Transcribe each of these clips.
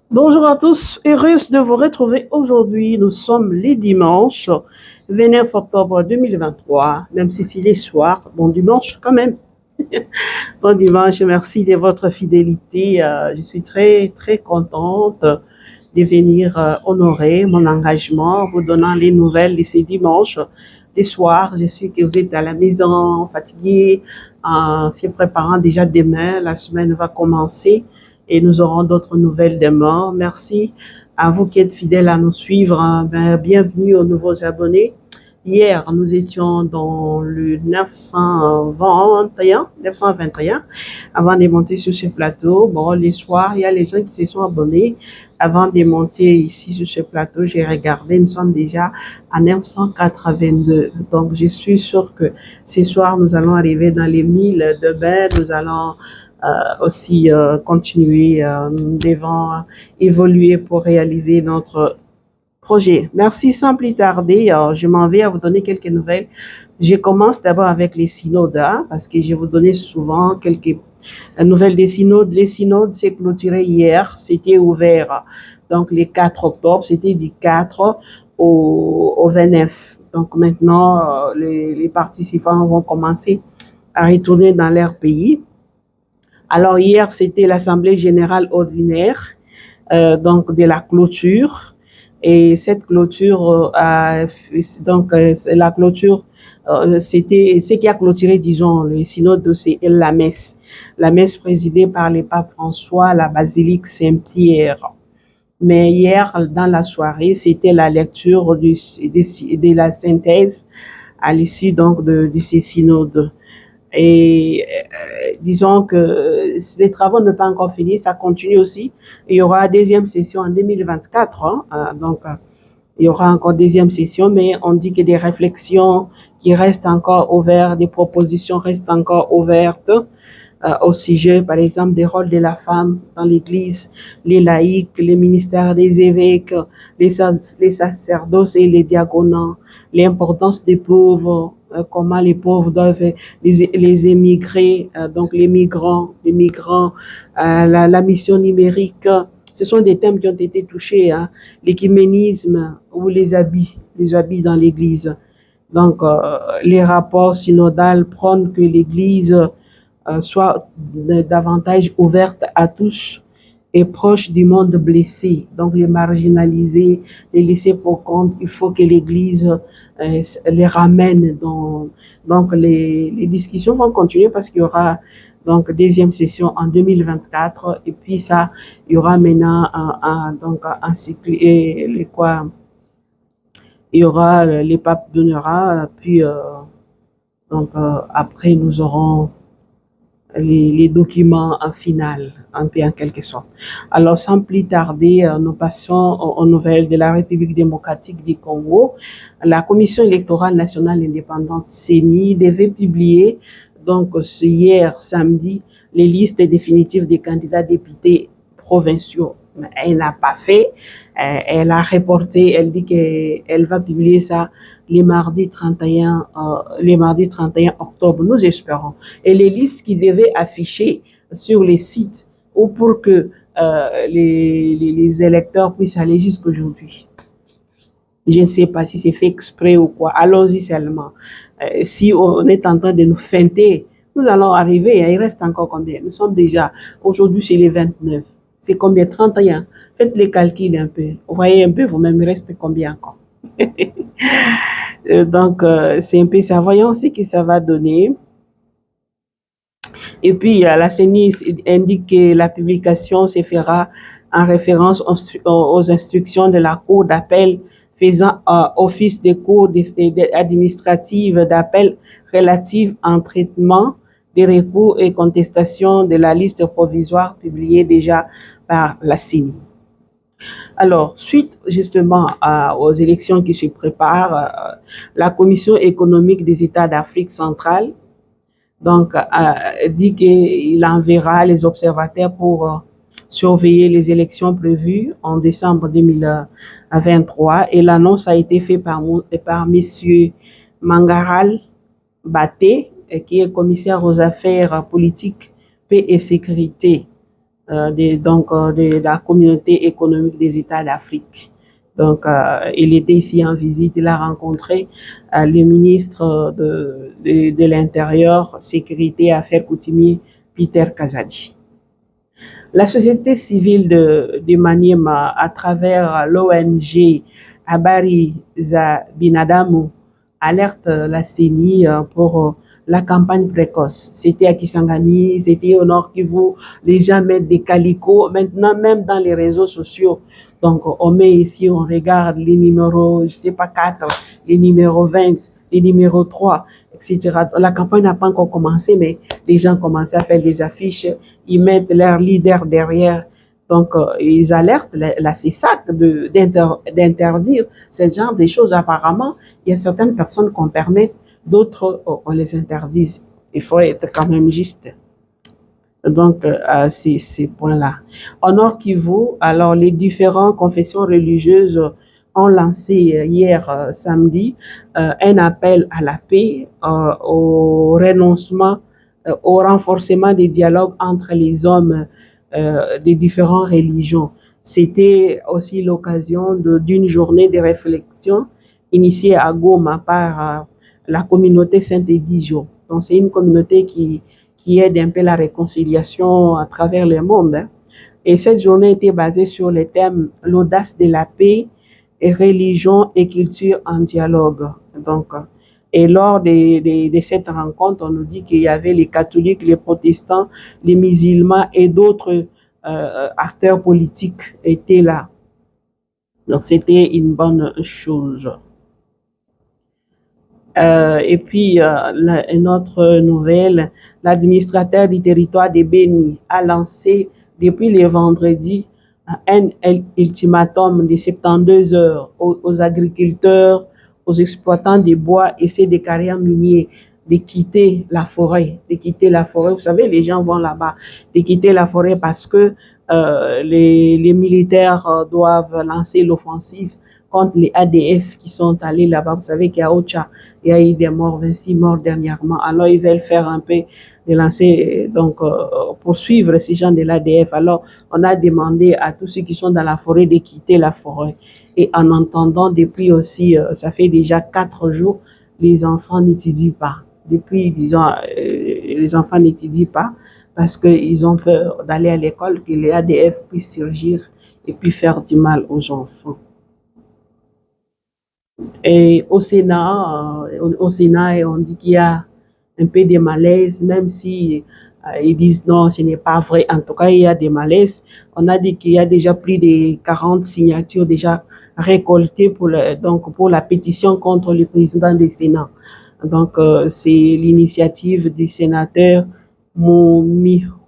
Bonjour à tous, heureuse de vous retrouver aujourd'hui. Nous sommes les dimanches 29 octobre 2023, même si c'est les soirs. Bon dimanche quand même. Bon dimanche, merci de votre fidélité. Je suis très, très contente de venir honorer mon engagement, vous donnant les nouvelles de ces dimanches. Les soirs, je suis que vous êtes à la maison, fatigué, se préparant déjà demain. La semaine va commencer et nous aurons d'autres nouvelles demain. Merci à vous qui êtes fidèles à nous suivre. Bienvenue aux nouveaux abonnés. Hier, nous étions dans le 921 avant de monter sur ce plateau. Bon, les soirs, il y a les gens qui se sont abonnés. Avant de monter ici sur ce plateau, j'ai regardé, nous sommes déjà à 982. Donc, je suis sûre que ce soir, nous allons arriver dans les 1000 de bain. Nous allons aussi continuer, nous devons évoluer pour réaliser notre projet. Merci sans plus tarder. Je m'en vais à vous donner quelques nouvelles. Je commence d'abord avec les synodes, hein, parce que je vous donnais souvent quelques nouvelles des synodes. Les synodes s'est clôturé hier, c'était ouvert. Donc, le 4 octobre, c'était du 4 au 29. Donc, maintenant, les participants vont commencer à retourner dans leur pays. Alors, hier, c'était l'Assemblée générale ordinaire, donc de la clôture. Et cette clôture, la clôture, c'était ce qui a clôturé, disons, le synode, c'est la messe présidée par le pape François à la basilique Saint-Pierre. Mais hier, dans la soirée, c'était la lecture de la synthèse à l'issue donc de ces synodes. Et disons que les travaux ne sont pas encore finis, ça continue aussi. Il y aura une deuxième session en 2024, hein, donc il y aura encore une deuxième session, mais on dit que des réflexions qui restent encore ouvertes, des propositions restent encore ouvertes au sujet, par exemple, des rôles de la femme dans l'Église, les laïcs, les ministères des évêques, les sacerdoces et les diaconats, l'importance des pauvres, comment les pauvres doivent, les émigrés, donc les migrants, la mission numérique. Ce sont des thèmes qui ont été touchés, hein, l'écuménisme ou les habits dans l'Église. Donc, les rapports synodales prônent que l'Église soit davantage ouverte à tous et proche du monde blessé, donc les marginalisés, les laissés pour compte. Il faut que l'Église les ramène dans. Donc les discussions vont continuer parce qu'il y aura donc deuxième session en 2024 et puis ça, il y aura maintenant donc un cycle et les quoi, il y aura les papes donnera puis donc après nous aurons les documents en final, un peu en quelque sorte. Alors, sans plus tarder, nous passons aux nouvelles de la République démocratique du Congo. La Commission électorale nationale indépendante CENI devait publier, donc hier samedi, les listes définitives des candidats députés provinciaux. Mais elle n'a pas fait. Elle a reporté, elle dit qu'elle va publier ça les mardis 31 octobre, nous espérons. Et les listes qui devaient afficher sur les sites ou pour que les électeurs puissent aller jusqu'aujourd'hui. Je ne sais pas si c'est fait exprès ou quoi. Allons-y seulement. Si on est en train de nous feinter, nous allons arriver. Il reste encore combien? Nous sommes déjà, aujourd'hui, c'est les 29. C'est combien? 31. Faites les calculs un peu. Vous voyez un peu vous-même, il reste combien encore? Donc, c'est un peu ça. Voyons ce que ça va donner. Et puis, la CENI indique que la publication se fera en référence aux instructions de la Cour d'appel faisant office des cours administratives d'appel relatives en traitement des recours et contestations de la liste provisoire publiée déjà par la CENI. Alors, suite justement aux élections qui se préparent, la Commission économique des États d'Afrique centrale donc dit qu'il enverra les observateurs pour surveiller les élections prévues en décembre 2023 et l'annonce a été faite par monsieur Mangaral Baté, qui est commissaire aux affaires politiques, paix et sécurité de la communauté économique des États d'Afrique. Donc, il était ici en visite, il a rencontré le ministre de l'Intérieur, Sécurité et Affaires coutumières, Peter Kazadi. La société civile de Maniema, à travers l'ONG Habari za Binadamu, alerte la CENI pour la campagne précoce. C'était à Kisangani, c'était au Nord Kivu, les gens mettent des calicots, maintenant même dans les réseaux sociaux. Donc on met ici, on regarde les numéros, je sais pas, 4, les numéros 20, les numéros 3, etc. La campagne n'a pas encore commencé, mais les gens commencent à faire des affiches, ils mettent leur leader derrière. Donc, ils alertent la CESAC d'interdire ce genre de choses. Apparemment, il y a certaines personnes qu'on permet, d'autres, on les interdise. Il faut être quand même juste. Donc, ces points-là. Au Nord Kivu, alors, les différentes confessions religieuses ont lancé hier samedi un appel à la paix, au renoncement, au renforcement des dialogues entre les hommes des différentes religions. C'était aussi l'occasion d'une journée de réflexion initiée à Goma par la communauté Saint-Édidio. Donc, c'est une communauté qui aide un peu la réconciliation à travers le monde. Hein. Et cette journée était basée sur le thème l'audace de la paix et religion et culture en dialogue. Donc, et lors de cette rencontre, on nous dit qu'il y avait les catholiques, les protestants, les musulmans et d'autres acteurs politiques étaient là. Donc, c'était une bonne chose. Et puis, une autre nouvelle, l'administrateur du territoire de Béni a lancé depuis le vendredi un ultimatum de 72 heures aux agriculteurs, aux exploitants des bois et ceux des carrières miniers de quitter la forêt, de quitter la forêt. Vous savez, les gens vont là-bas, de quitter la forêt parce que les militaires doivent lancer l'offensive contre les ADF qui sont allés là-bas. Vous savez qu'à Ocha, il y a eu des morts, 26 morts dernièrement. Alors, ils veulent faire un peu de lancer, donc, poursuivre ces gens de l'ADF. Alors, on a demandé à tous ceux qui sont dans la forêt de quitter la forêt. Et en entendant, depuis aussi, ça fait déjà 4 jours, les enfants n'étudient pas. Depuis, disons, les enfants n'étudient pas parce qu'ils ont peur d'aller à l'école, que les ADF puissent surgir et puis faire du mal aux enfants. Et au Sénat, on dit qu'il y a un peu de malaise, même si ils disent non, ce n'est pas vrai. En tout cas, il y a des malaises. On a dit qu'il y a déjà plus de 40 signatures déjà récoltées donc pour la pétition contre le président du Sénat. Donc, c'est l'initiative du sénateur Muruho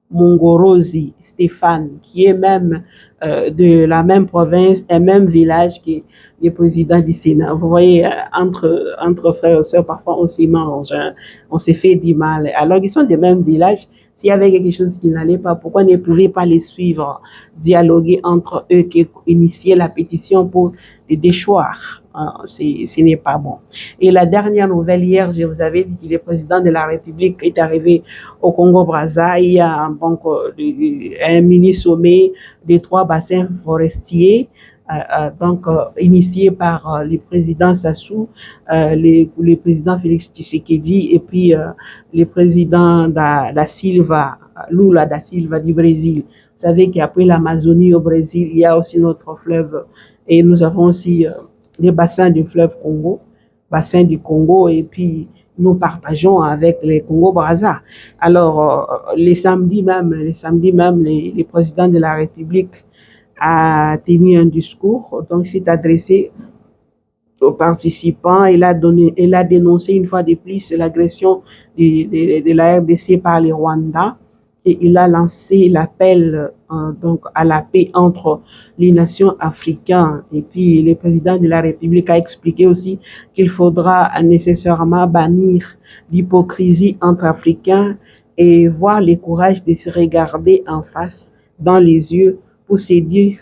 Mungorozi Stéphane, qui est même de la même province et même village que le président du Sénat. Vous voyez, entre frères et sœurs, parfois on s'y mange, hein, on s'est fait du mal. Alors qu'ils sont des mêmes villages, s'il y avait quelque chose qui n'allait pas, pourquoi ne pouvaient pas les suivre, dialoguer entre eux, initier la pétition pour les déchoir? Ce n'est pas bon. Et la dernière nouvelle, hier, je vous avais dit que le président de la République est arrivé au Congo-Brazza. Il y a un mini-sommet des 3 bassins forestiers, initié par le président Sassou, le président Félix Tshisekedi et puis le président da Silva, Lula da Silva du Brésil. Vous savez qu'après l'Amazonie au Brésil, il y a aussi notre fleuve et nous avons aussi des bassins du fleuve Congo, bassin du Congo, et puis nous partageons avec les Congo-Brazza. Alors, les samedis même, le président de la République a tenu un discours, donc s'est adressé aux participants. Il a dénoncé une fois de plus l'agression de la RDC par les Rwandais et il a lancé l'appel donc à la paix entre les nations africaines. Et puis le président de la République a expliqué aussi qu'il faudra nécessairement bannir l'hypocrisie entre Africains et voir le courage de se regarder en face dans les yeux pour se dire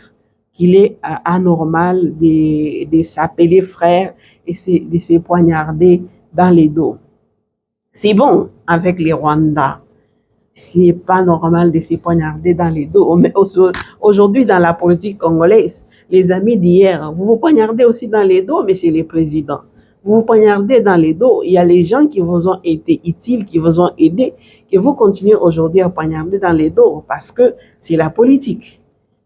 qu'il est anormal de s'appeler frère et de se poignarder dans les dos. C'est bon avec les Rwandais. Ce n'est pas normal de se poignarder dans les dos. Mais aujourd'hui, dans la politique congolaise, les amis d'hier, vous vous poignardez aussi dans les dos, monsieur le président. Vous vous poignardez dans les dos. Il y a les gens qui vous ont été utiles, qui vous ont aidé, que vous continuez aujourd'hui à poignarder dans les dos parce que c'est la politique.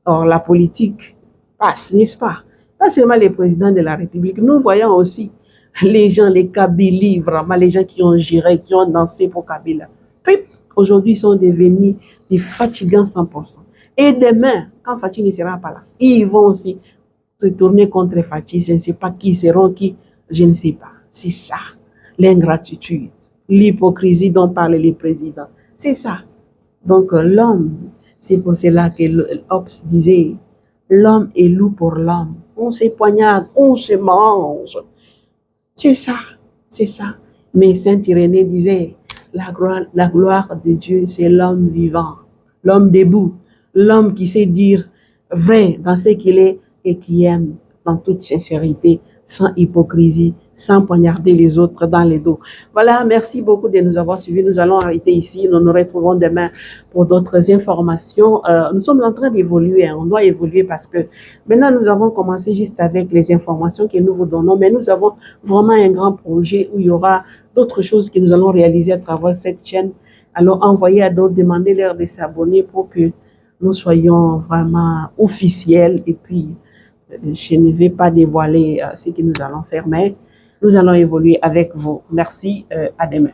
Or, la politique passe, n'est-ce pas? Pas seulement les présidents de la République. Nous voyons aussi les gens, les Kabylie, vraiment les gens qui ont géré, qui ont dansé pour Kabila. Aujourd'hui, ils sont devenus des fatigants 100%. Et demain, quand Fatih ne sera pas là, ils vont aussi se tourner contre Fatih. Je ne sais pas qui seront qui, je ne sais pas. C'est ça, l'ingratitude, l'hypocrisie dont parlent les présidents. C'est ça. Donc l'homme, c'est pour cela que Hobbes disait, l'homme est loup pour l'homme. On se poignarde, on se mange. C'est ça, c'est ça. Mais Saint Irénée disait, la gloire de Dieu, c'est l'homme vivant, l'homme debout, l'homme qui sait dire vrai dans ce qu'il est et qui aime dans toute sincérité, sans hypocrisie, sans poignarder les autres dans les dos. Voilà, merci beaucoup de nous avoir suivis. Nous allons arrêter ici. Nous nous retrouvons demain pour d'autres informations. Nous sommes en train d'évoluer. On doit évoluer parce que maintenant, nous avons commencé juste avec les informations que nous vous donnons, mais nous avons vraiment un grand projet où il y aura d'autres choses que nous allons réaliser à travers cette chaîne. Alors, envoyez à d'autres, demandez-leur de s'abonner pour que nous soyons vraiment officiels. Et puis, je ne vais pas dévoiler ce que nous allons faire, mais nous allons évoluer avec vous. Merci, à demain.